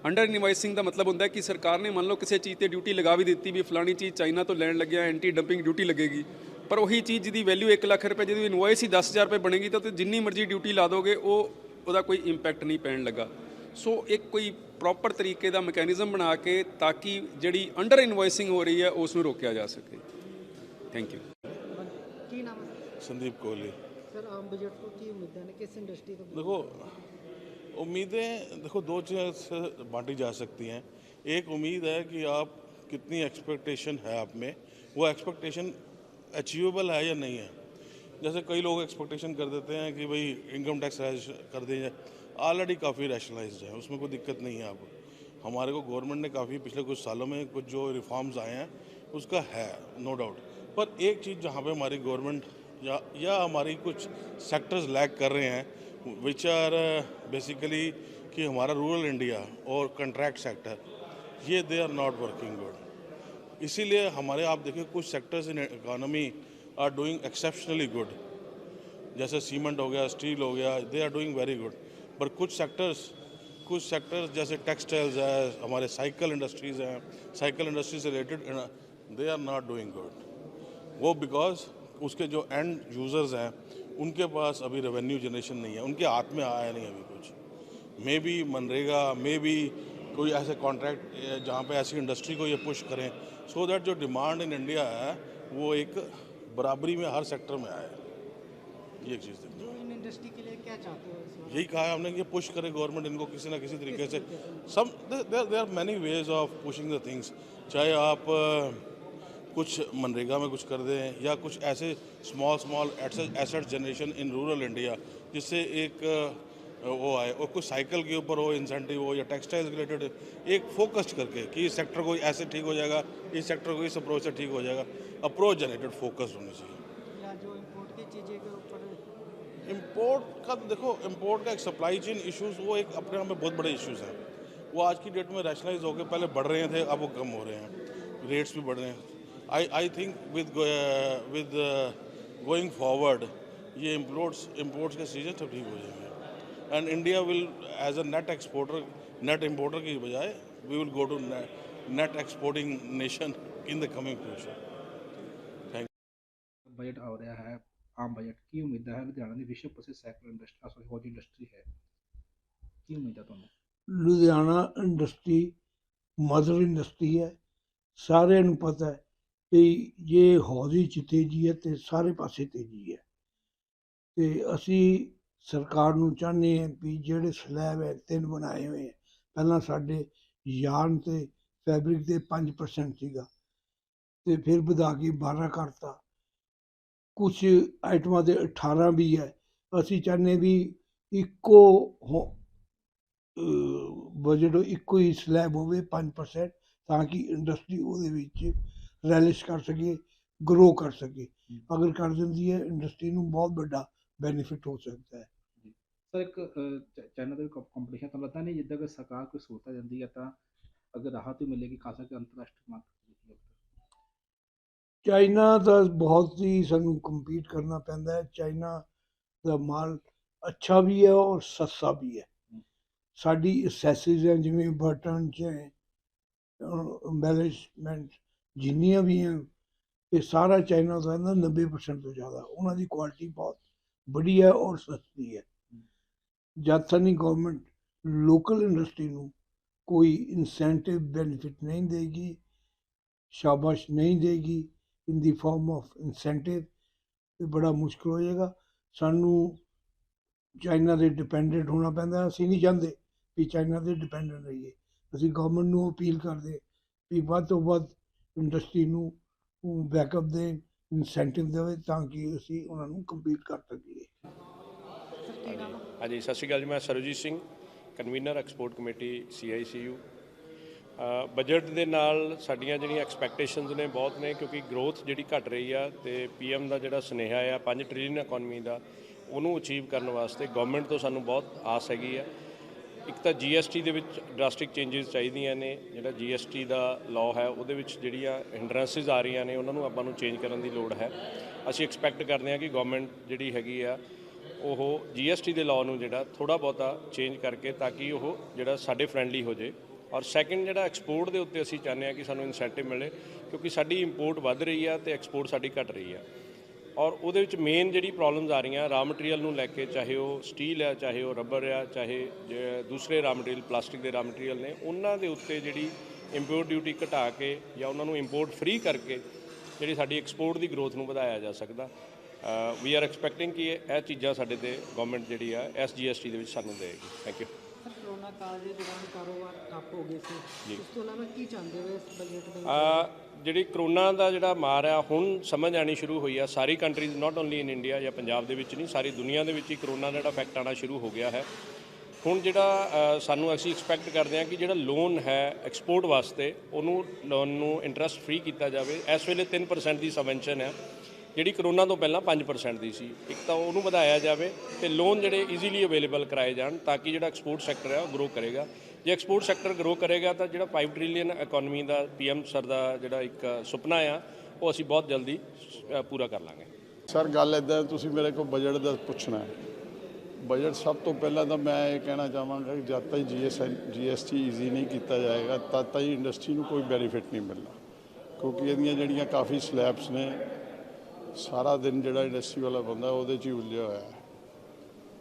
ਅੰਡਰ ਇਨਵੋਇਸਿੰਗ ਦਾ ਮਤਲਬ ਹੁੰਦਾ ਕਿ ਸਰਕਾਰ ਨੇ ਮੰਨ ਲਓ ਕਿਸੇ ਚੀਜ਼ ਤੇ ਡਿਊਟੀ ਲਗਾ ਵੀ ਦਿੱਤੀ ਵੀ ਫਲਾਣੀ ਚੀਜ਼ ਚਾਈਨਾ ਤੋਂ ਲੈਣ ਲੱਗਿਆ ਐਂਟੀ ਡੰਪਿੰਗ ਡਿਊਟੀ ਲੱਗੇਗੀ, ਪਰ ਉਹੀ ਚੀਜ਼ ਜਿਹਦੀ ਵੈਲਿਊ 1 ਲੱਖ ਰੁਪਏ ਜਿਹਦੀ ਇਨਵੋਇਸ ਹੀ 10,000 ਰੁਪਏ ਬਣੇਗੀ ਤਾਂ ਜਿੰਨੀ ਮਰਜ਼ੀ ਡਿਊਟੀ ਲਾ ਦੋਗੇ ਉਹਦਾ ਕੋਈ ਇੰਪੈਕਟ ਨਹੀਂ ਪੈਣ ਲੱਗਾ। ਸੋ ਇੱਕ ਕੋਈ ਪ੍ਰੋਪਰ ਤਰੀਕੇ ਦਾ ਮੈਕੈਨਿਜ਼ਮ ਬਣਾ ਕੇ ਤਾਂ ਕਿ ਜਿਹੜੀ ਅੰਡਰ ਇਨਵੋਇਸਿੰਗ ਹੋ ਰਹੀ ਹੈ ਉਸ ਨੂੰ ਰੋਕਿਆ ਜਾ ਸਕੇ। Thank you. ਕੀ ਨਾਮ ਹੈ? संदीप कोहली। सर, आम बजट को की उम्मीद है किस इंडस्ट्री को? देखो, उम्मीदें देखो दो चीज़ से बांटी जा सकती हैं। एक उम्मीद है कि आप कितनी एक्सपेक्टेशन है आप में, वो एक्सपेक्टेशन अचीवेबल है या नहीं है। जैसे कई लोग एक्सपेक्टेशन कर देते हैं कि भाई इनकम टैक्स राइज कर दें, ऑलरेडी काफ़ी रैशनलाइज्ड है, उसमें कोई दिक्कत नहीं है। अब हमारे को गवर्नमेंट ने काफ़ी पिछले कुछ सालों में कुछ जो रिफॉर्म्स आए हैं उसका है नो डाउट, पर एक चीज़ जहाँ पे हमारी गवर्नमेंट या हमारी कुछ सेक्टर्स लैग कर रहे हैं विच आर बेसिकली कि हमारा रूरल इंडिया और कंट्रैक्ट सेक्टर ये they are not working good. इसीलिए हमारे आप देखिए कुछ sectors in economy are doing exceptionally good, जैसे सीमेंट हो गया, स्टील हो गया, they are doing very good. पर कुछ सेक्टर्स जैसे टेक्सटाइल्स है, हमारे साइकिल इंडस्ट्रीज़ हैं, साइकिल इंडस्ट्री से related they are not doing good. वो बिकॉज उसके जो एंड यूज़र्स हैं उनके पास अभी रेवेन्यू जनरेशन नहीं है, उनके हाथ में आया नहीं अभी कुछ। May be MNREGA, may be कोई ऐसे कॉन्ट्रैक्ट जहाँ पे ऐसी इंडस्ट्री को ये पुश करें सो दैट जो डिमांड इन इंडिया है वो एक बराबरी में हर सेक्टर में आए। ये एक चीज़ जो इन इंडस्ट्री के लिए क्या चाहते हो इस बार? यही कहा है हमने कि पुश करे गवर्नमेंट इनको किसी ना किसी तरीके से। Some there are many ways of pushing the things, चाहे आप कुछ मनरेगा में कुछ कर दें या कुछ ऐसे small asset generation in rural India जिससे एक वो आए, और कुछ साइकिल के ऊपर हो इंसेंटिव हो या टेक्सटाइल रिलेटेड एक फोकस्ड करके कि इस सेक्टर को ऐसे ठीक हो जाएगा, इस सेक्टर को इस अप्रोच से ठीक हो जाएगा, अप्रोच जनरेटेड फोकस्ड होनी चाहिए। या जो इम्पोर्ट की चीज़ें के ऊपर इम्पोर्ट का देखो, इम्पोर्ट का एक सप्लाई चेन इश्यूज वो एक अपने आप में बहुत बड़े इश्यूज हैं। वो आज की डेट में रैशनलाइज होकर पहले बढ़ रहे थे, अब वो कम हो रहे हैं, रेट्स भी बढ़ रहे हैं। I think with going forward ये इम्पोर्ट्स के सीजन सब ठीक हो जाएंगे and India will as a net exporter, net importer की बजाय we will go to net exporting nation in the coming future. Budget ਆ ਰਿਹਾ ਹੈ, ਆਮ ਬਜਟ, ਕੀ ਉਮੀਦਾਂ ਹੈ ਲੁਧਿਆਣਾ ਦੀ ਵਿਸ਼ਵ ਪ੍ਰਸਿੱਧ ਸਾਈਕਲ ਇੰਡਸਟਰੀ ਹੋਰ ਜੀ ਇੰਡਸਟਰੀ ਹੈ, ਕੀ ਉਮੀਦਾਂ ਤੁਹਾਨੂੰ? ਲੁਧਿਆਣਾ ਇੰਡਸਟਰੀ ਮਦਰ ਇੰਡਸਟਰੀ ਹੈ। ਸਾਰਿਆਂ ਨੂੰ ਪਤਾ ਹੈ ਕਿ ਜੇ ਹੌਜ਼ੀ 'ਚ ਤੇਜ਼ੀ ਹੈ ਅਤੇ ਸਾਰੇ ਪਾਸੇ ਤੇਜ਼ੀ ਹੈ ਅਤੇ ਅਸੀਂ ਸਰਕਾਰ ਨੂੰ ਚਾਹੁੰਦੇ ਹਾਂ ਵੀ ਜਿਹੜੇ ਸਲੈਬ ਹੈ 3 ਬਣਾਏ ਹੋਏ ਹੈ, ਪਹਿਲਾਂ ਸਾਡੇ ਯਾਰਨ ਅਤੇ ਫੈਬਰਿਕ ਦੇ 5% ਸੀਗਾ ਅਤੇ ਫਿਰ ਵਧਾ ਕੇ 12 ਕਰਤਾ, ਕੁਛ ਆਈਟਮਾਂ ਦੇ 18 ਵੀ ਹੈ। ਅਸੀਂ ਚਾਹੁੰਦੇ ਵੀ ਇੱਕੋ ਬਜਟ ਇੱਕੋ ਹੀ ਸਲੈਬ ਹੋਵੇ 5%, ਤਾਂ ਕਿ ਇੰਡਸਟਰੀ ਉਹਦੇ ਵਿੱਚ ਰੈਲਿਸ਼ ਕਰ ਸਕੇ, ਗਰੋ ਕਰ ਸਕੇ। ਅਗਰ ਕਰ ਦਿੰਦੀ ਹੈ ਇੰਡਸਟਰੀ ਨੂੰ ਬਹੁਤ ਵੱਡਾ ਬੈਨੀਫਿਟ ਹੋ ਸਕਦਾ ਹੈ। ਸਰ ਇੱਕ ਚਾਈਨਾ ਦਾ ਕੰਪੀਟੀਸ਼ਨ ਤਾਂ ਲੱਗਦਾ ਨਹੀਂ, ਜਿੱਦਾਂ ਕਿ ਸਰਕਾਰ ਕੋਈ ਸਹੂਲਤਾਂ ਦਿੰਦੀ ਹੈ ਤਾਂ ਅਗਰ ਰਾਹਤ ਵੀ ਮਿਲੇਗੀ ਖਾਸਾ ਕਿ ਅੰਤਰਰਾਸ਼ਟਰੀ ਮਾਰਕੀਟ। ਚਾਈਨਾ ਦਾ ਬਹੁਤ ਹੀ ਸਾਨੂੰ ਕੰਪੀਟ ਕਰਨਾ ਪੈਂਦਾ ਹੈ। ਚਾਈਨਾ ਦਾ ਮਾਲ ਅੱਛਾ ਵੀ ਹੈ ਔਰ ਸਸਤਾ ਵੀ ਹੈ। ਸਾਡੀ ਅਸੈਸਰੀਜ਼ ਹੈ ਜਿਵੇਂ ਬਟਨ 'ਚ ਐਂਬੈਲਿਸ਼ਮੈਂਟ ਜਿੰਨੀਆਂ ਵੀ ਹੈ ਇਹ ਸਾਰਾ ਚਾਈਨਾ ਦਾ ਹੈ 90% ਤੋਂ ਜ਼ਿਆਦਾ। ਉਹਨਾਂ ਦੀ ਕੁਆਲਿਟੀ ਬਹੁਤ ਵਧੀਆ ਔਰ ਸਸਤੀ ਹੈ। ਜਦ ਤੱਕ ਗੌਰਮੈਂਟ ਲੋਕਲ ਇੰਡਸਟਰੀ ਨੂੰ ਕੋਈ ਇਨਸੈਂਟਿਵ ਬੈਨੀਫਿਟ ਨਹੀਂ ਦੇਗੀ, ਸ਼ਾਬਾਸ਼ ਨਹੀਂ ਦੇਗੀ ਇਨ ਦੀ ਫਾਰਮ ਆਫ ਇਨਸੈਂਟਿਵ, ਤੇ ਬੜਾ ਮੁਸ਼ਕਿਲ ਹੋ ਜਾਏਗਾ। ਸਾਨੂੰ ਚਾਈਨਾ ਦੇ ਡਿਪੈਂਡੈਂਟ ਹੋਣਾ ਪੈਂਦਾ। ਅਸੀਂ ਨਹੀਂ ਚਾਹੁੰਦੇ ਵੀ ਚਾਈਨਾ ਦੇ ਡਿਪੈਂਡੈਂਟ ਰਹੀਏ। ਅਸੀਂ ਗਵਰਨਮੈਂਟ ਨੂੰ ਅਪੀਲ ਕਰਦੇ ਵੀ ਵੱਧ ਤੋਂ ਵੱਧ ਇੰਡਸਟਰੀ ਨੂੰ ਬੈਕਅਪ ਦੇ, ਇਨਸੈਂਟਿਵ ਦੇਵੇ ਤਾਂ ਕਿ ਅਸੀਂ ਉਹਨਾਂ ਨੂੰ ਕੰਪੀਟ ਕਰ ਸਕੀਏ। ਹਾਂਜੀ, ਸਤਿ ਸ਼੍ਰੀ ਅਕਾਲ ਜੀ। ਮੈਂ Sarabjit Singh, convener export committee CICU। Budget ਦੇ ਨਾਲ ਸਾਡੀਆਂ ਜਿਹੜੀਆਂ ਐਕਸਪੈਕਟੇਸ਼ਨਸ ਨੇ ਬਹੁਤ ਨੇ, ਕਿਉਂਕਿ ਗਰੋਥ ਜਿਹੜੀ ਘਟ ਰਹੀ ਆ ਅਤੇ PM ਦਾ ਜਿਹੜਾ ਸੁਨੇਹਾ ਆ 5 ਟ੍ਰਿਲੀਅਨ ਇਕੋਨਮੀ ਦਾ, ਉਹਨੂੰ ਅਚੀਵ ਕਰਨ ਵਾਸਤੇ ਗਵਰਨਮੈਂਟ ਤੋਂ ਸਾਨੂੰ ਬਹੁਤ ਆਸ ਹੈਗੀ ਆ। ਇੱਕ ਤਾਂ GST ਦੇ ਵਿੱਚ ਡਰਾਸਟਿਕ ਚੇਂਜਸ ਚਾਹੀਦੀਆਂ ਨੇ। ਜਿਹੜਾ GST ਦਾ ਲਾਅ ਹੈ ਉਹਦੇ ਵਿੱਚ ਜਿਹੜੀਆਂ ਹਿੰਡਰੈਂਸਿਸ ਆ ਰਹੀਆਂ ਨੇ ਉਹਨਾਂ ਨੂੰ ਆਪਾਂ ਨੂੰ ਚੇਂਜ ਕਰਨ ਦੀ ਲੋੜ ਹੈ। ਅਸੀਂ ਐਕਸਪੈਕਟ ਕਰਦੇ ਹਾਂ ਕਿ ਗਵਰਨਮੈਂਟ ਜਿਹੜੀ ਹੈਗੀ ਆ ਉਹ GST ਦੇ ਲਾਅ ਨੂੰ ਜਿਹੜਾ ਥੋੜ੍ਹਾ ਬਹੁਤਾ ਚੇਂਜ ਕਰਕੇ ਤਾਂ ਕਿ ਉਹ ਜਿਹੜਾ ਸਾਡੇ ਫਰੈਂਡਲੀ ਹੋ ਜੇ। ਔਰ ਸੈਕਿੰਡ ਜਿਹੜਾ ਐਕਸਪੋਰਟ ਦੇ ਉੱਤੇ ਅਸੀਂ ਚਾਹੁੰਦੇ ਹਾਂ ਕਿ ਸਾਨੂੰ ਇਨਸੈਂਟਿਵ ਮਿਲੇ, ਕਿਉਂਕਿ ਸਾਡੀ ਇੰਪੋਰਟ ਵੱਧ ਰਹੀ ਆ ਅਤੇ ਐਕਸਪੋਰਟ ਸਾਡੀ ਘਟ ਰਹੀ ਆ। ਔਰ ਉਹਦੇ ਵਿੱਚ ਮੇਨ ਜਿਹੜੀ ਪ੍ਰੋਬਲਮਸ ਆ ਰਹੀਆਂ ਰਾ ਮਟੀਰੀਅਲ ਨੂੰ ਲੈ ਕੇ, ਚਾਹੇ ਉਹ ਸਟੀਲ ਆ, ਚਾਹੇ ਉਹ ਰਬਰ ਆ, ਚਾਹੇ ਦੂਸਰੇ ਰਾ ਮਟੀਰੀਅਲ ਪਲਾਸਟਿਕ ਦੇ ਰਾ ਮਟੀਰੀਅਲ ਨੇ, ਉਹਨਾਂ ਦੇ ਉੱਤੇ ਜਿਹੜੀ ਇੰਪੋਰਟ ਡਿਊਟੀ ਘਟਾ ਕੇ ਜਾਂ ਉਹਨਾਂ ਨੂੰ ਇੰਪੋਰਟ ਫ੍ਰੀ ਕਰਕੇ ਜਿਹੜੀ ਸਾਡੀ ਐਕਸਪੋਰਟ ਦੀ ਗਰੋਥ ਨੂੰ ਵਧਾਇਆ ਜਾ ਸਕਦਾ। ਵੀ ਆਰ ਐਕਸਪੈਕਟਿੰਗ ਕਿ ਇਹ ਚੀਜ਼ਾਂ ਸਾਡੇ 'ਤੇ ਗਵਰਨਮੈਂਟ ਜਿਹੜੀ ਆ GST ਦੇ ਵਿੱਚ ਸਾਨੂੰ ਦੇਵੇਗੀ। Thank you. ਸਰ, ਕਰੋਨਾ ਕਾਲ ਦੇ ਦੌਰਾਨ ਕਾਰੋਬਾਰ ਠੱਪ ਹੋ ਗਏ ਸੀ, ਉਸ ਤੋਂ ਇਲਾਵਾ ਕੀ ਚਾਹੁੰਦੇ ਹੋ ਇਸ ਬਜਟ ਦੇ ਵਿੱਚ? ਜਿਹੜੀ ਕਰੋਨਾ ਦਾ ਜਿਹੜਾ ਮਾਰ ਆ ਹੁਣ ਸਮਝ ਆਉਣੀ ਸ਼ੁਰੂ ਹੋਈ ਆ ਸਾਰੀ countries, not only in India ਜਾਂ ਪੰਜਾਬ ਦੇ ਵਿੱਚ ਨਹੀਂ, ਸਾਰੀ ਦੁਨੀਆ ਦੇ ਵਿੱਚ ਹੀ ਕਰੋਨਾ ਦਾ ਜਿਹੜਾ ਇਫੈਕਟ ਆਉਣਾ ਸ਼ੁਰੂ ਹੋ ਗਿਆ ਹੈ। ਹੁਣ ਜਿਹੜਾ ਸਾਨੂੰ ਅਸੀਂ ਐਕਸਪੈਕਟ ਕਰਦੇ ਹਾਂ ਕਿ ਜਿਹੜਾ ਲੋਨ ਹੈ ਐਕਸਪੋਰਟ ਵਾਸਤੇ, ਉਹਨੂੰ ਲੋਨ ਨੂੰ ਇੰਟਰਸਟ ਫ੍ਰੀ ਕੀਤਾ ਜਾਵੇ। ਇਸ ਵੇਲੇ 3% ਦੀ ਸਬਵੈਂਸ਼ਨ ਹੈ, ਜਿਹੜੀ ਕਰੋਨਾ ਤੋਂ ਪਹਿਲਾਂ 5% ਦੀ ਸੀ। ਇੱਕ ਤਾਂ ਉਹਨੂੰ ਵਧਾਇਆ ਜਾਵੇ ਅਤੇ ਲੋਨ ਜਿਹੜੇ ਈਜ਼ੀਲੀ ਅਵੇਲੇਬਲ ਕਰਾਏ ਜਾਣ ਤਾਂ ਕਿ ਜਿਹੜਾ ਐਕਸਪੋਰਟ ਸੈਕਟਰ ਹੈ ਉਹ ਗਰੋ ਕਰੇਗਾ। ਜੇ ਐਕਸਪੋਰਟ ਸੈਕਟਰ ਗਰੋ ਕਰੇਗਾ ਤਾਂ ਜਿਹੜਾ 5 ਟ੍ਰਿਲੀਅਨ ਇਕੋਨਮੀ ਦਾ PM ਸਰ ਦਾ ਜਿਹੜਾ ਇੱਕ ਸੁਪਨਾ ਆ ਉਹ ਅਸੀਂ ਬਹੁਤ ਜਲਦੀ ਪੂਰਾ ਕਰ ਲਾਂਗੇ। ਸਰ, ਗੱਲ ਇੱਦਾਂ, ਤੁਸੀਂ ਮੇਰੇ ਕੋਲ ਬਜਟ ਦਾ ਪੁੱਛਣਾ ਹੈ। ਬਜਟ ਸਭ ਤੋਂ ਪਹਿਲਾਂ ਤਾਂ ਮੈਂ ਇਹ ਕਹਿਣਾ ਚਾਹਾਂਗਾ ਕਿ ਜਦ ਤੱਕ GST ਈਜ਼ੀ ਨਹੀਂ ਕੀਤਾ ਜਾਏਗਾ ਤਦ ਤੱਕ ਇੰਡਸਟਰੀ ਨੂੰ ਕੋਈ ਬੈਨੀਫਿਟ ਨਹੀਂ ਮਿਲਣਾ, ਕਿਉਂਕਿ ਇਹਦੀਆਂ ਜਿਹੜੀਆਂ ਕਾਫੀ ਸਲੈਬਸ ਨੇ, ਸਾਰਾ ਦਿਨ ਜਿਹੜਾ ਇੰਡਸਟਰੀ ਵਾਲਾ ਬੰਦਾ ਉਹਦੇ 'ਚ ਹੀ ਉਲਝਿਆ ਹੋਇਆ ਹੈ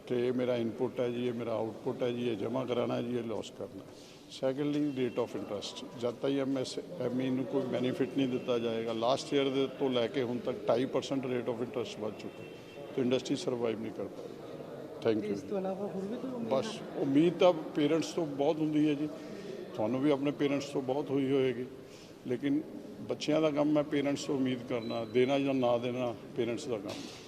ਕਿ ਇਹ ਮੇਰਾ ਇਨਪੁਟ ਹੈ ਜੀ, ਇਹ ਮੇਰਾ ਆਊਟਪੁੱਟ ਹੈ ਜੀ, ਇਹ ਜਮ੍ਹਾਂ ਕਰਾਉਣਾ ਜੀ, ਇਹ ਲੋਸ ਕਰਨਾ। ਸੈਕੰਡਲੀ, ਰੇਟ ਆਫ ਇੰਟਰਸਟ, ਜਦ ਤੱਕ MSME ਨੂੰ ਕੋਈ ਬੈਨੀਫਿਟ ਨਹੀਂ ਦਿੱਤਾ ਜਾਏਗਾ, ਲਾਸਟ ਈਅਰ ਦੇ ਤੋਂ ਲੈ ਕੇ ਹੁਣ ਤੱਕ 2.5% ਰੇਟ ਆਫ ਇੰਟਰਸਟ ਵੱਧ ਚੁੱਕਾ, ਤਾਂ ਇੰਡਸਟਰੀ ਸਰਵਾਈਵ ਨਹੀਂ ਕਰ ਪਾਏਗੀ। ਥੈਂਕ ਯੂ ਇਸ ਤੋਂ ਇਲਾਵਾ ਹੋਰ ਵੀ ਕੋਈ ਉਮੀਦ ਬਸ ਉਮੀਦ ਤਾਂ ਪੇਰੈਂਟਸ ਤੋਂ ਬਹੁਤ ਹੁੰਦੀ ਹੈ ਜੀ, ਤੁਹਾਨੂੰ ਵੀ ਆਪਣੇ ਪੇਰੈਂਟਸ ਤੋਂ ਬਹੁਤ ਹੋਈ ਹੋਏਗੀ, ਲੇਕਿਨ ਬੱਚਿਆਂ ਦਾ ਕੰਮ ਹੈ ਪੇਰੈਂਟਸ ਤੋਂ ਉਮੀਦ ਕਰਨਾ, ਦੇਣਾ ਜਾਂ ਨਾ ਦੇਣਾ ਪੇਰੈਂਟਸ ਦਾ ਕੰਮ ਹੈ।